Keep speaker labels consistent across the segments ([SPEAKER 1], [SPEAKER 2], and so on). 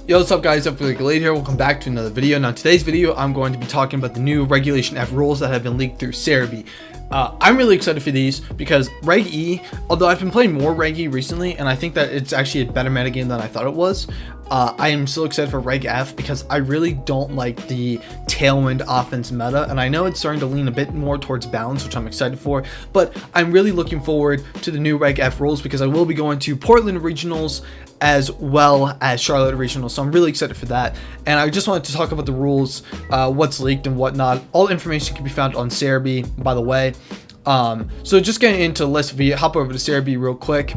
[SPEAKER 1] Yo, what's up guys, itll here, welcome back to another video. Now in today's video, I'm going to be talking about the new Regulation F rules that have been leaked through Serebii. I'm really excited for these because Reg E, although I've been playing more Reg E recently, and I think that it's actually a better metagame than I thought it was, I am still excited for Reg F because I really don't like the tailwind offense meta, and I know it's starting to lean a bit more towards balance, which I'm excited for, but I'm really looking forward to the new Reg F rules because I will be going to Portland Regionals as well as Charlotte Regionals, so I'm really excited for that. And I just wanted to talk about the rules, what's leaked and whatnot. All information can be found on Serebii, by the way. So just getting into the list, we hop over to Serebii real quick.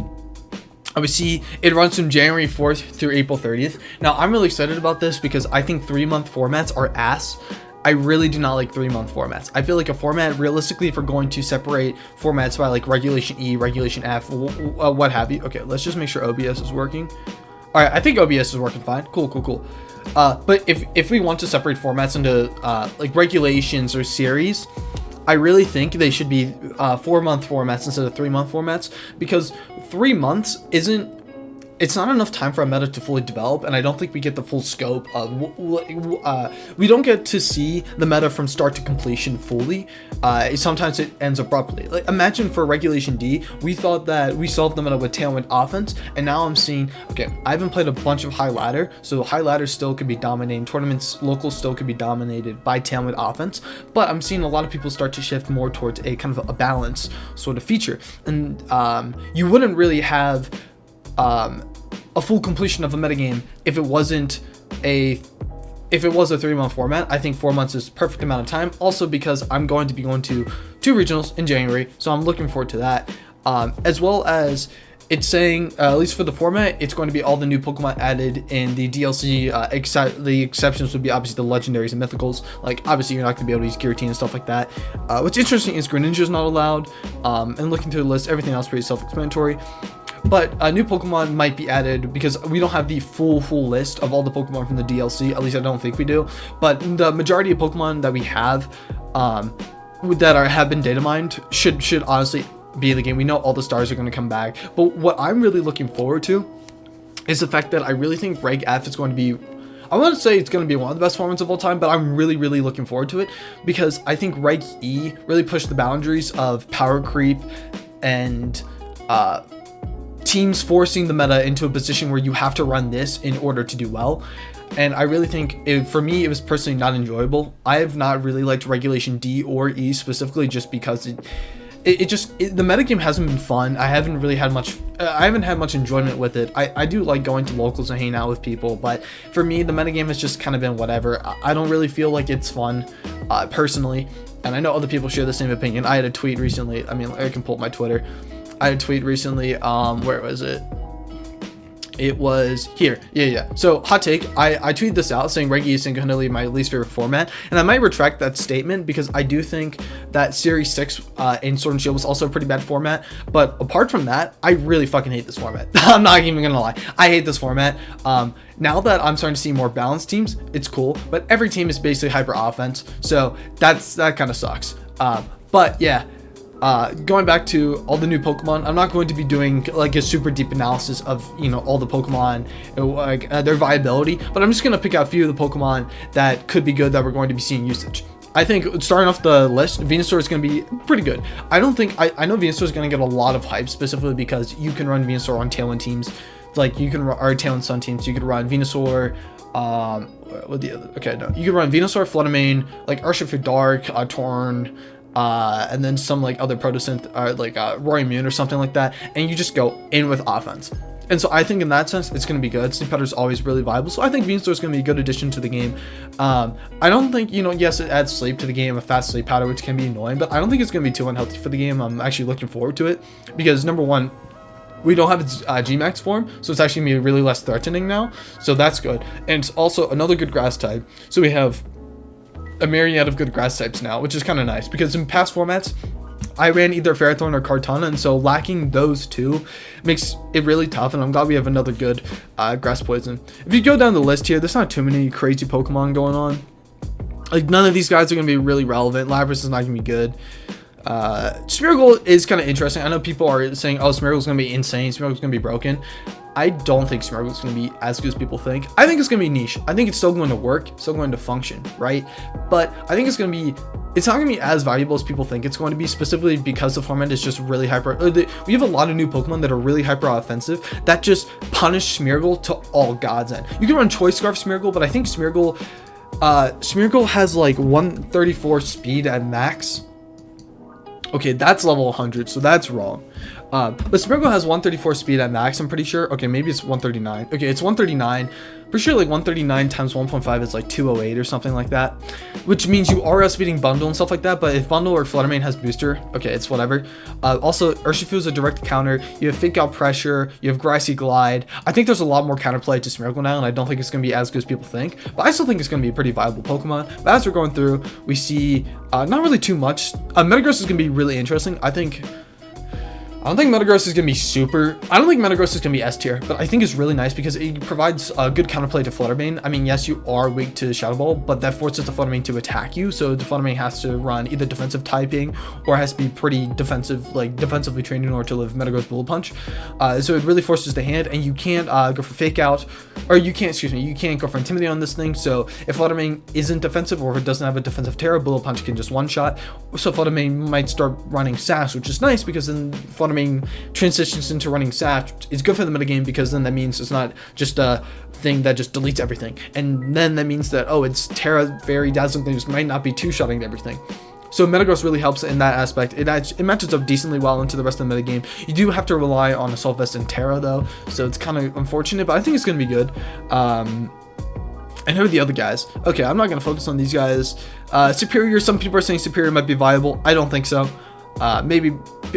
[SPEAKER 1] Obviously, it runs from January 4th through April 30th. Now, I'm really excited about this because I think 3-month formats are ass. I really do not like 3-month formats. I feel like a format, realistically, if we're going to separate formats by like Regulation E, Regulation F, what have you. Okay, let's just make sure OBS is working. All right, I think OBS is working fine. Cool. But if we want to separate formats into like regulations or series, I really think they should be 4-month formats instead of 3-month formats, because 3 months it's not enough time for a meta to fully develop, and I don't think we get the full scope of we don't get to see the meta from start to completion fully. Sometimes it ends abruptly. Like, imagine for Regulation D, we thought that we solved the meta with tailwind offense, and now I'm seeing, okay, I haven't played a bunch of high ladder, so high ladder still could be dominating tournaments, local still could be dominated by tailwind offense, but I'm seeing a lot of people start to shift more towards a kind of a balance sort of feature, and you wouldn't really have a full completion of a metagame if it was a 3-month format. I think 4 months is perfect amount of time, also because I'm going to be going to 2 regionals in January, so I'm looking forward to that. As well as it's saying, at least for the format, it's going to be all the new Pokemon added in the DLC. The exceptions would be obviously the legendaries and mythicals. Like, obviously you're not going to be able to use Guillotine and stuff like that. What's interesting is Greninja is not allowed, and looking through the list, everything else pretty self-explanatory. But new Pokemon might be added because we don't have the full list of all the Pokemon from the DLC. At least I don't think we do. But the majority of Pokemon that we have that have been data mined should honestly be in the game. We know all the stars are going to come back. But what I'm really looking forward to is the fact that I really think Reg F is going to be, I want to say it's going to be one of the best formats of all time, but I'm really looking forward to it because I think Reg E really pushed the boundaries of power creep and teams forcing the meta into a position where you have to run this in order to do well. And I really think, for me, it was personally not enjoyable. I have not really liked Regulation D or E specifically just because the metagame hasn't been fun. I haven't really had much, I haven't had much enjoyment with it. I do like going to locals and hanging out with people, but for me, the metagame has just kind of been whatever. I don't really feel like it's fun, personally. And I know other people share the same opinion. I had a tweet recently, I mean, I can pull up my Twitter. I had a tweet recently, where was it? It was here. Yeah. So, hot take, I tweeted this out saying Reg E is single-handedly my least favorite format, and I might retract that statement because I do think that Series 6 in Sword and Shield was also a pretty bad format, but apart from that, I really fucking hate this format. I'm not even gonna lie. I hate this format. Now that I'm starting to see more balanced teams, it's cool, but every team is basically hyper offense, so that kind of sucks. But yeah. Going back to all the new Pokemon, I'm not going to be doing like a super deep analysis of, all the Pokemon, like their viability, but I'm just going to pick out a few of the Pokemon that could be good that we're going to be seeing usage. I think starting off the list, Venusaur is going to be pretty good. I know Venusaur is going to get a lot of hype specifically because you can run Venusaur on Tailwind teams, like you can run Tailwind Sun teams. You could run Venusaur, what the other? Okay, no, you can run Venusaur, Fluttermane, like Urshifu Dark, Torn, and then some like other Protosynth, like Royamoon or something like that, and you just go in with offense. And so I think in that sense it's going to be good. Sleep Powder is always really viable, so I think Venusaur is going to be a good addition to the game. I don't think, yes, it adds sleep to the game, a fast Sleep Powder, which can be annoying, but I don't think it's going to be too unhealthy for the game. I'm actually looking forward to it because, number one, we don't have its G-Max form, so it's actually going to be really less threatening now, so that's good. And it's also another good grass type, so we have a myriad of good grass types now, which is kind of nice because in past formats I ran either Ferrothorn or Kartana, and so lacking those two makes it really tough, and I'm glad we have another good grass poison. If you go down the list here, there's not too many crazy Pokemon going on. Like, none of these guys are going to be really relevant. Lapras is not going to be good. Smeargle is kind of interesting. I know people are saying, oh, Smeargle is going to be insane, Smeargle is going to be broken. I don't think Smeargle is going to be as good as people think. I think it's going to be niche. I think it's still going to work, still going to function, right? But I think it's not going to be as valuable as people think it's going to be, specifically because the format is just really hyper. We have a lot of new Pokemon that are really hyper offensive that just punish Smeargle to all God's end. You can run Choice Scarf Smeargle, but I think Smeargle has like 134 speed at max. Okay, that's level 100, so that's wrong. But Smeargle has 134 speed at max, I'm pretty sure. Okay, maybe it's 139. Okay, it's 139. Pretty sure like 139 times 1.5 is like 208 or something like that. Which means you are outspeeding Bundle and stuff like that, but if Bundle or Fluttermane has Booster, okay, it's whatever. Also, Urshifu is a direct counter. You have Fake Out Pressure. You have Grassy Glide. I think there's a lot more counterplay to Smeargle now, and I don't think it's going to be as good as people think. But I still think it's going to be a pretty viable Pokemon. But as we're going through, we see not really too much. Metagross is going to be really interesting. I don't think Metagross is going to be super. I don't think Metagross is going to be S tier, but I think it's really nice because it provides a good counterplay to Fluttermane. I mean, yes, you are weak to Shadow Ball, but that forces the Fluttermane to attack you. So the Fluttermane has to run either defensive typing or has to be pretty defensive, like defensively trained in order to live Metagross Bullet Punch. So it really forces the hand, and you can't go for Fake Out, or you can't go for Intimidate on this thing. So if Fluttermane isn't defensive, or if it doesn't have a defensive Terra, Bullet Punch can just one shot. So Fluttermane might start running Sash, which is nice because then Fluttermane transitions into running Sash. It's good for the metagame because then that means it's not just a thing that just deletes everything, and then that means that, oh, it's Terra, Fairy, Dazzling things might not be two-shotting everything. So Metagross really helps in that aspect. It matches up decently well into the rest of the metagame. You do have to rely on Assault Vest and Terra though, so it's kind of unfortunate, but I think it's going to be good. And who are the other guys? Okay, I'm not going to focus on these guys. Superior, some people are saying Superior might be viable. I don't think so. Maybe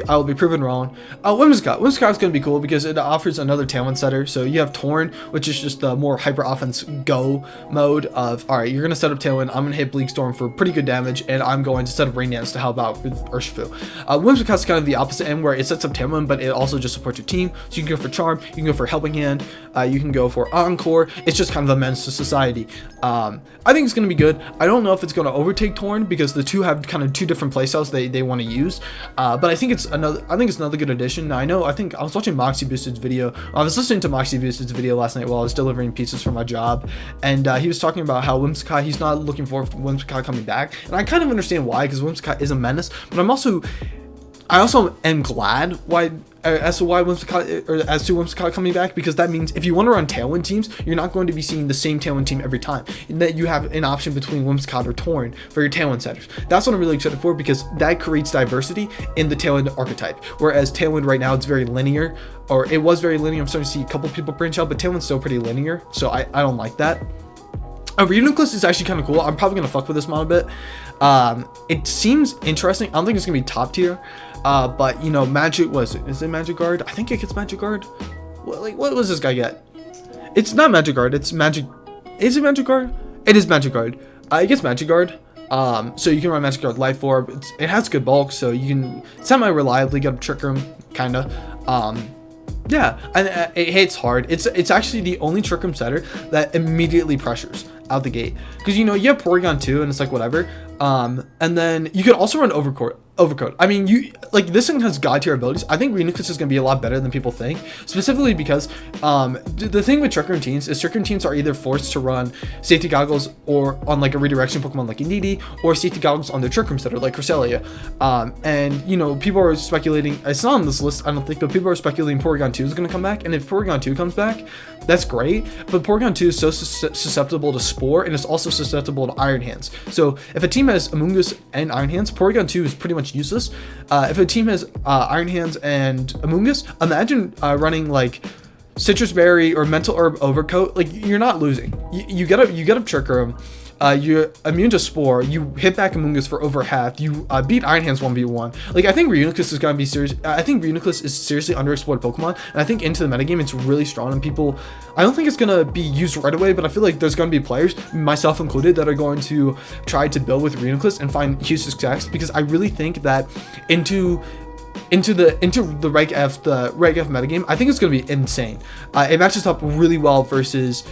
[SPEAKER 1] I'll be proven wrong. Whimsicott is going to be cool because it offers another Tailwind setter. So you have Torn, which is just the more hyper offense go mode of, all right, you're going to set up Tailwind, I'm going to hit Bleak Storm for pretty good damage, and I'm going to set up Rain Dance to help out with Urshifu. Whimsicott's kind of the opposite end, where it sets up Tailwind, but it also just supports your team. So you can go for Charm, you can go for Helping Hand, you can go for Encore. It's just kind of a menace to society. I think it's going to be good. I don't know if it's going to overtake Torn because the two have kind of two different playstyles they want to use. But I think it's another good addition. Now, I think I was watching Moxie Boosted's video. I was listening to Moxie Boosted's video last night while I was delivering pizzas for my job, and he was talking about how Whimsicott, he's not looking forward to Whimsicott coming back, and I kind of understand why, because Whimsicott is a menace, but I also am glad as to Whimsicott coming back, because that means if you want to run Tailwind teams, you're not going to be seeing the same Tailwind team every time, and that you have an option between Whimsicott or Torn for your Tailwind setters. That's what I'm really excited for, because that creates diversity in the Tailwind archetype, whereas Tailwind right now, it's very linear, or it was very linear. I'm starting to see a couple people branch out, but Tailwind's still pretty linear, so I don't like that. Reuniclus is actually kind of cool. I'm probably going to fuck with this mod a bit. It seems interesting. I don't think it's going to be top tier. But, you know, is it Magic Guard? I think it gets Magic Guard. What does this guy get? It's not Magic Guard. It's Magic. Is it Magic Guard? It is Magic Guard. It gets Magic Guard. So you can run Magic Guard Life Orb. It has good bulk, so you can semi-reliably get a Trick Room, kind of. Yeah, and it hits hard. It's actually the only Trick Room setter that immediately pressures out the gate, because, you know, you have Porygon 2 and it's like whatever, and then you can also run Overcoat. I mean, this thing has god tier abilities. I think Reuniclus is going to be a lot better than people think, specifically because the thing with Trick Room teams is Trick Room teams are either forced to run Safety Goggles or on like a redirection Pokemon like Indeedee, or Safety Goggles on their Trick Room setter like Cresselia. And, you know, people are speculating, it's not on this list I don't think, but people are speculating Porygon 2 is going to come back, and if Porygon 2 comes back, that's great, but Porygon 2 is so susceptible to Spore, and it's also susceptible to Iron Hands. So if a team has Amoonguss and Iron Hands, Porygon 2 is pretty much useless. If a team has Iron Hands and Amoonguss, imagine running like Citrus Berry or Mental Herb Overcoat. Like, you're not losing. You get up Trick Room. You're immune to Spore, you hit back Amoonguss for over half, you beat Iron Hands 1v1. Like, I think Reuniclus is going to be serious. I think Reuniclus is seriously underexplored Pokemon, and I think into the metagame, it's really strong, and people, I don't think it's going to be used right away, but I feel like there's going to be players, myself included, that are going to try to build with Reuniclus and find huge success, because I really think that into the Reg F metagame, I think it's going to be insane. It matches up really well versus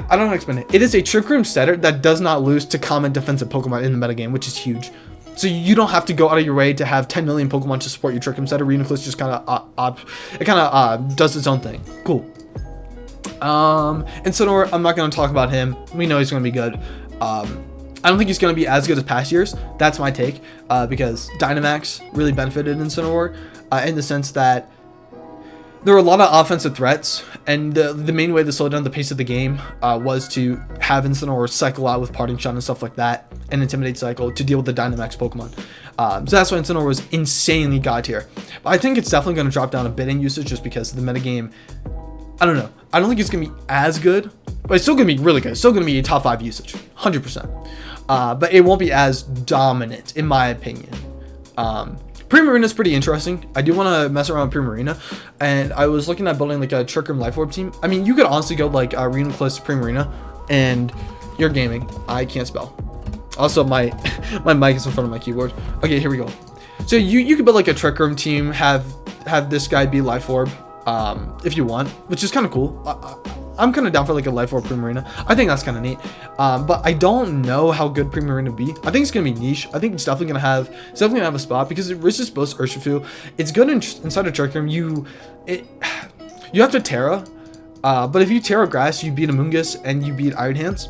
[SPEAKER 1] I don't know how to explain it. It is a Trick Room setter that does not lose to common defensive Pokemon in the metagame, which is huge. So you don't have to go out of your way to have 10 million Pokemon to support your Trick Room set. Arenaclus just kind of does its own thing. Cool. Incineroar, I'm not going to talk about him. We know he's going to be good. I don't think he's going to be as good as past years. That's my take, because Dynamax really benefited Incineroar in the sense that there were a lot of offensive threats, and the main way to slow down the pace of the game was to have Incineroar cycle out with Parting Shot and stuff like that, and Intimidate Cycle to deal with the Dynamax Pokemon. So that's why Incineroar was insanely god tier. But I think it's definitely going to drop down a bit in usage just because the metagame, I don't know. I don't think it's going to be as good, but it's still going to be really good. It's still going to be a top 5 usage, 100%. But it won't be as dominant, in my opinion. Primarina is pretty interesting. I do want to mess around with Primarina, and I was looking at building like a Trick Room Life Orb team. I mean, you could honestly go like Reuniclus Primarina, and you're gaming. I can't spell. Also, my mic is in front of my keyboard. Okay, here we go. So you could build like a Trick Room team, have this guy be Life Orb, if you want, which is kind of cool. I'm kind of down for like a Life Orb Primarina. I think that's kind of neat. But I don't know how good Primarina will be. I think it's going to be niche. I think it's definitely going to have a spot because it resists both Urshifu. It's good inside of Trick Room. You have to Terra. But if you Terra Grass, you beat Amoonguss and you beat Iron Hands.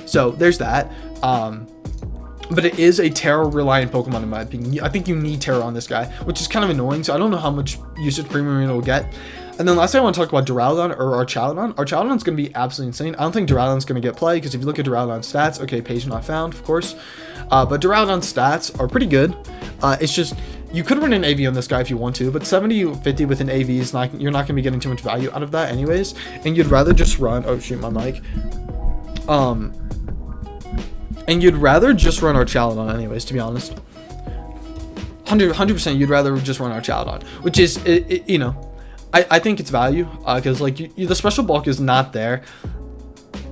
[SPEAKER 1] So there's that. But it is a Terra reliant Pokemon in my opinion. I think you need Terra on this guy, which is kind of annoying. So I don't know how much usage Primarina will get. And then lastly, I want to talk about Duraludon or Archaludon. Archaludon's going to be absolutely insane. I don't think Duraludon's going to get play because if you look at Duraludon's stats, okay, page not found, of course. But Duraludon's stats are pretty good. It's just, you could run an AV on this guy if you want to, but 70-50 with an AV is not, you're not going to be getting too much value out of that anyways. And you'd rather just run, oh shoot, my mic. And you'd rather just run Archaludon anyways, to be honest. 100% you'd rather just run Archaludon, which is, you know, I think it's value, because like the special bulk is not there.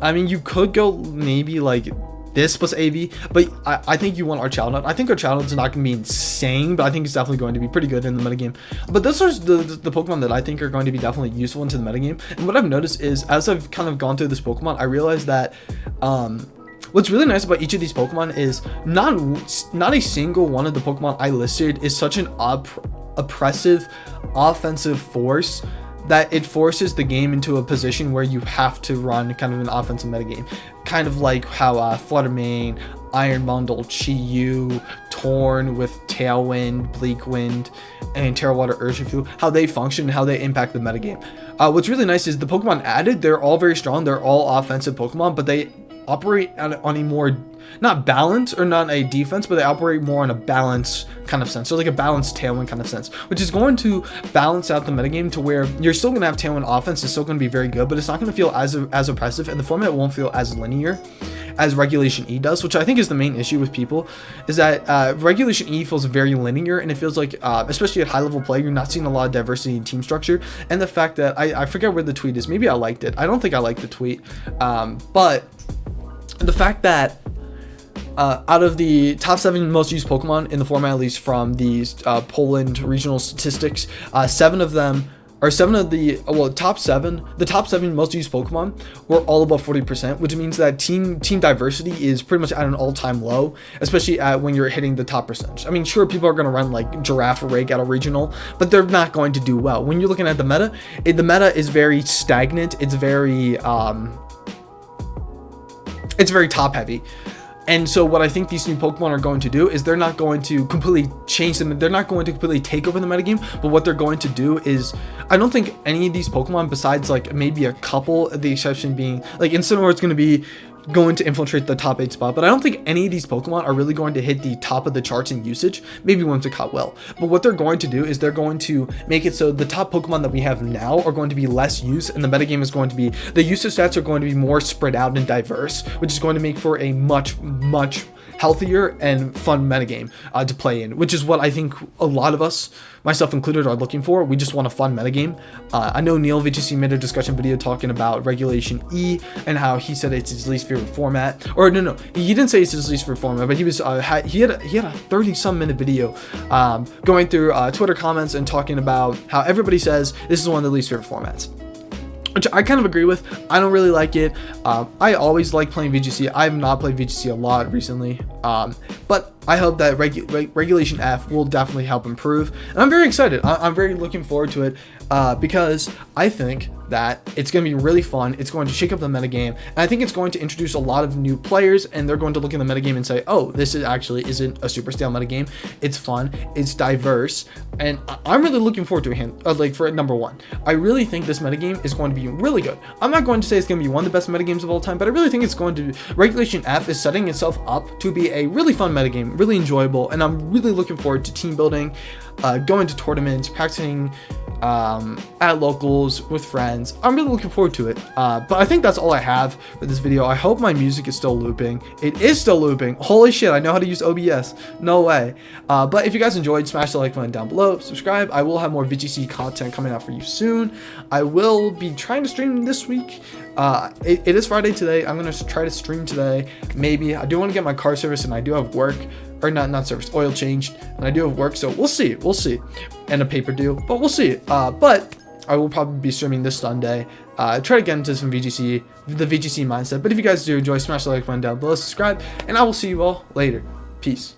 [SPEAKER 1] I mean, you could go maybe like this plus AV, but I think you want Archaludon. I think Archaludon's not going to be insane, but I think it's definitely going to be pretty good in the metagame. But those are the Pokemon that I think are going to be definitely useful into the metagame. And what I've noticed is, as I've kind of gone through this Pokemon, I realized that what's really nice about each of these Pokemon is not a single one of the Pokemon I listed is such an oppressive offensive force that it forces the game into a position where you have to run kind of an offensive metagame, kind of like how Fluttermane, Iron Bundle, Chi-Yu, Torn with Tailwind, Bleak Wind, and Terra Water Urshifu, how they function and how they impact the metagame. What's really nice is the Pokemon added, they're all very strong, they're all offensive Pokemon, but they operate on a more, not balance or not a defense, but they operate more on a balance kind of sense. So like a balanced Tailwind kind of sense, which is going to balance out the metagame to where you're still going to have Tailwind offense. It's still going to be very good, but it's not going to feel as oppressive, and the format won't feel as linear as Regulation E does, which I think is the main issue with people, is that Regulation E feels very linear, and it feels like, especially at high level play, you're not seeing a lot of diversity in team structure. And the fact that, I forget where the tweet is, maybe I liked it. I don't think I liked the tweet, but the fact that out of the top 7 most used Pokemon in the format, at least from these Poland regional statistics, 7 of the top 7 most used Pokemon were all above 40%, which means that team diversity is pretty much at an all-time low, especially when you're hitting the top percentage. I mean, sure, people are going to run like Giraffe or Rake at a regional, but they're not going to do well. When you're looking at the meta, the meta is very stagnant. It's very top heavy. And so what I think these new Pokemon are going to do is they're not going to completely change them. They're not going to completely take over the metagame, but what they're going to do is, I don't think any of these Pokemon, besides like maybe a couple, the exception being like Incineroar is going to infiltrate the top 8 spot, but I don't think any of these Pokemon are really going to hit the top of the charts in usage. Maybe Whimsicott will, but what they're going to do is they're going to make it so the top Pokemon that we have now are going to be less used, and the metagame is going to be, the usage stats are going to be more spread out and diverse, which is going to make for a much healthier and fun metagame to play in, which is what I think a lot of us, myself included, are looking for. We just want a fun metagame. I know Neil VGC made a discussion video talking about Regulation E and how he said it's his least favorite format. Or no, he didn't say it's his least favorite format, but he was he had a 30-some minute video going through Twitter comments and talking about how everybody says this is one of the least favorite formats, which I kind of agree with. I don't really like it. I always like playing VGC. I have not played VGC a lot recently, but I hope that Regulation F will definitely help improve, and I'm very excited. I'm very looking forward to it because I think that it's going to be really fun. It's going to shake up the metagame, and I think it's going to introduce a lot of new players, and they're going to look in the metagame and say, oh, this actually isn't a super stale metagame. It's fun, it's diverse, and I'm really looking forward to it. For number one, I really think this metagame is going to be really good. I'm not going to say it's going to be one of the best metagames of all time, but I really think it's going to. Regulation F is setting itself up to be a really fun metagame, really enjoyable, and I'm really looking forward to team building, going to tournaments, practicing at locals with friends. I'm really looking forward to it. But I think that's all I have for this video. I hope my music is still looping. It is still looping. Holy shit, I know how to use OBS. No way. But if you guys enjoyed, smash the like button down below, subscribe. I will have more VGC content coming out for you soon. I will be trying to stream this week. It is Friday today. I'm going to try to stream today. Maybe. I do want to get my car service, and I do have work. Or not service, oil changed, and I do have work, so we'll see, and a paper due, but we'll see. But I will probably be streaming this Sunday. Try to get into some the VGC mindset. But if you guys do enjoy, smash the like button down below, subscribe, and I will see you all later. Peace.